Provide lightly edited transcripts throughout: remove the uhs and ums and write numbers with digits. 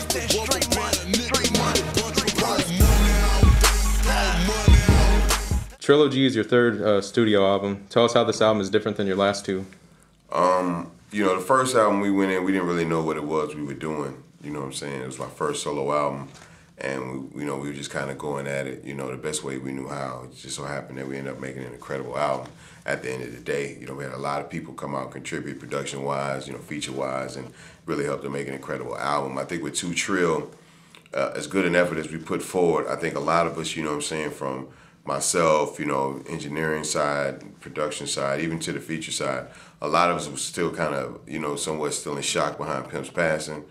that straight money, straight money. Trilogy is your third studio album. Tell us how this album is different than your last two. You know, the first album we went in, we didn't really know what it was we were doing. You know what I'm saying? It was my first solo album, and we were just kind of going at it, you know, the best way we knew how. It just so happened that we ended up making an incredible album. At the end of the day, you know, we had a lot of people come out and contribute production-wise, you know, feature-wise, and really helped to make an incredible album. I think with 2Trill, as good an effort as we put forward, I think a lot of us, you know what I'm saying, from myself, you know, engineering side, production side, even to the feature side, a lot of us was still kind of, you know, somewhat still in shock behind Pimp's passing,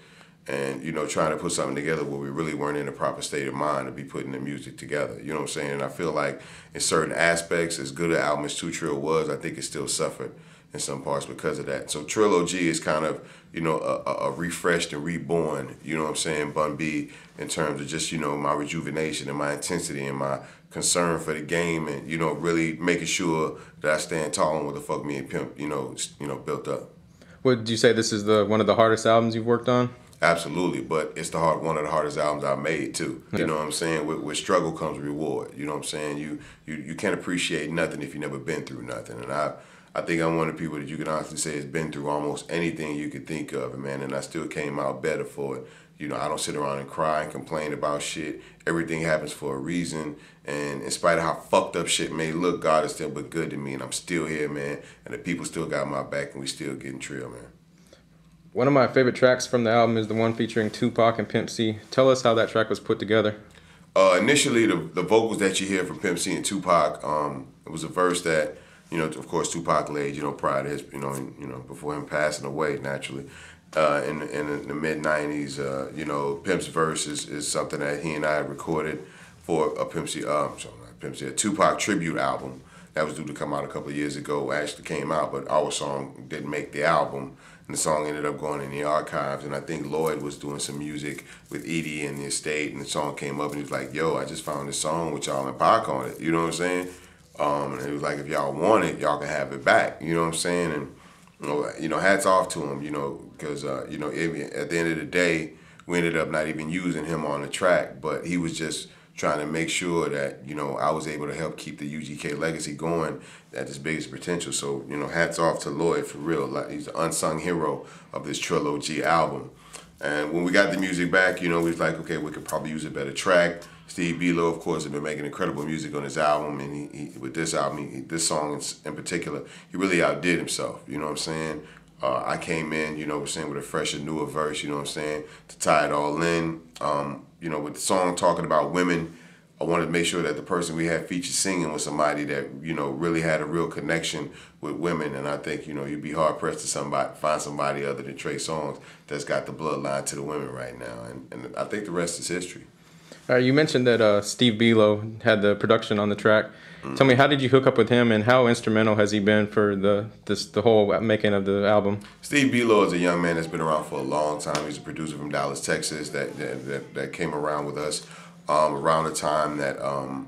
and, you know, trying to put something together where we really weren't in a proper state of mind to be putting the music together. You know what I'm saying? And I feel like in certain aspects, as good an album as 2Trill was, I think it still suffered in some parts because of that. So Trilogy is kind of, you know, a refreshed and reborn, you know what I'm saying, Bun B, in terms of just, you know, my rejuvenation and my intensity and my concern for the game, and, you know, really making sure that I stand tall on what the fuck me and Pimp, you know, built up. Would you say this is one of the hardest albums you've worked on? Absolutely, but it's one of the hardest albums I've made too. You know what I'm saying? With struggle comes reward. You know what I'm saying? You can't appreciate nothing if you've never been through nothing. And I think I'm one of the people that you can honestly say has been through almost anything you could think of, man, and I still came out better for it. You know, I don't sit around and cry and complain about shit. Everything happens for a reason, and in spite of how fucked up shit may look, God is still been good to me, and I'm still here, man, and the people still got my back, and we still getting Trill, man. One of my favorite tracks from the album is the one featuring Tupac and Pimp C. Tell us how that track was put together. Initially, the vocals that you hear from Pimp C and Tupac, it was a verse that, you know, of course, Tupac laid, you know, prior to his, you know, before him passing away, naturally. In the mid-'90s, you know, Pimp's verse is something that he and I recorded for a a Tupac tribute album that was due to come out a couple of years ago. Actually came out, but our song didn't make the album, and the song ended up going in the archives. And I think Lloyd was doing some music with Edie and the estate, and the song came up, and he was like, "Yo, I just found this song with y'all and Pac on it." You know what I'm saying? And he was like, "If y'all want it, y'all can have it back." You know what I'm saying? And you know, hats off to him, you know, because, you know, at the end of the day, we ended up not even using him on the track, but he was just trying to make sure that, you know, I was able to help keep the UGK legacy going at its biggest potential. So, you know, hats off to Lloyd for real. Like, he's the unsung hero of this Trilogy album. And when we got the music back, you know, we was like, okay, we could probably use a better track. Steve Belo, of course, has been making incredible music on his album, and he with this album, this song in particular, he really outdid himself. You know what I'm saying? I came in, you know what I'm saying, with a fresher, newer verse, you know what I'm saying, to tie it all in. You know, with the song talking about women, I wanted to make sure that the person we had featured singing was somebody that, you know, really had a real connection with women. And I think, you know, you'd be hard pressed to find somebody other than Trey Songz that's got the bloodline to the women right now. And I think the rest is history. You mentioned that Steve Belo had the production on the track. Tell me, how did you hook up with him, and how instrumental has he been for the whole making of the album? Steve Belo is a young man that's been around for a long time. He's a producer from Dallas, Texas, that came around with us around the time that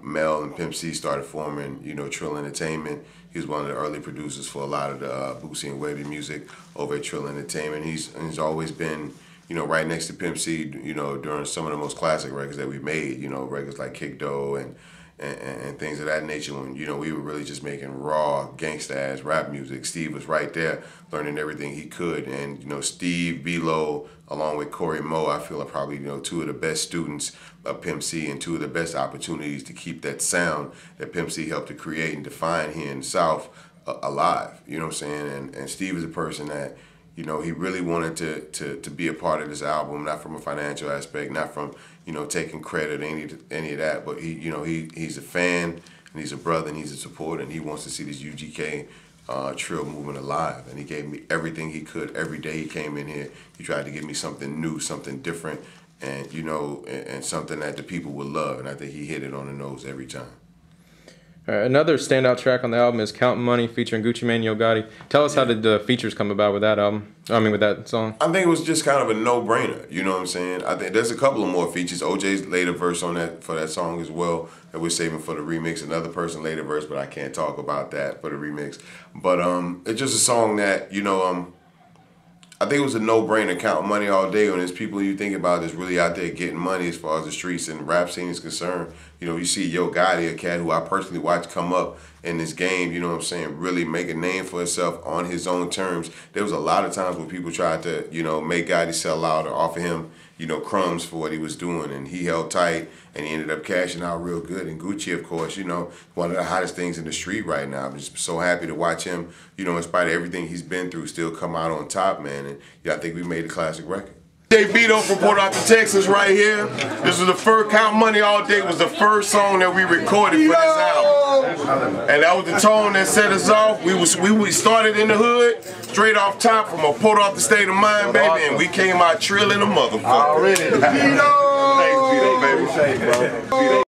Mel and Pimp C started forming, you know, Trill Entertainment. He was one of the early producers for a lot of the Boosie and Wavy music over at Trill Entertainment. He's always been, you know, right next to Pimp C, you know, during some of the most classic records that we made, you know, records like Kick Dough and things of that nature, when, you know, we were really just making raw gangsta-ass rap music. Steve was right there learning everything he could. And, you know, Steve Belo, along with Corey Moe, I feel are probably, you know, two of the best students of Pimp C and two of the best opportunities to keep that sound that Pimp C helped to create and define here in the South alive. You know what I'm saying? And Steve is a person that, you know, he really wanted to be a part of this album, not from a financial aspect, not from, you know, taking credit, any of that, but he, you know, he's a fan, and he's a brother, and he's a supporter, and he wants to see this UGK Trill movement alive. And he gave me everything he could every day he came in here. He tried to give me something new, something different, and, you know, and something that the people would love. And I think he hit it on the nose every time. Another standout track on the album is "Counting Money" featuring Gucci Mane, Yo Gotti. Tell us how did the features come about with that album? I mean, with that song. I think it was just kind of a no-brainer. You know what I'm saying? I think there's a couple of more features. OJ's laid a verse on that for that song as well that we're saving for the remix. Another person laid a verse, but I can't talk about that for the remix. But it's just a song that, you know, I think it was a no-brainer counting money all day. When there's people you think about that's really out there getting money as far as the streets and rap scene is concerned. You know, you see Yo Gotti, a cat who I personally watched come up in this game, you know what I'm saying, really make a name for himself on his own terms. There was a lot of times when people tried to, you know, make Gotti sell out or offer him, you know, crumbs for what he was doing, and he held tight, and he ended up cashing out real good. And Gucci, of course, you know, one of the hottest things in the street right now. I'm just so happy to watch him, you know, in spite of everything he's been through, still come out on top, man. And yeah, I think we made a classic record. Steve Belo from Port Arthur, Texas, right here. This was the first Count Money All Day was the first song that we recorded for this album, and that was the tone that set us off. We started in the hood, straight off top from a Port Arthur state of mind, baby, and we came out trilling a motherfucker. Already, Thanks, Belo, baby.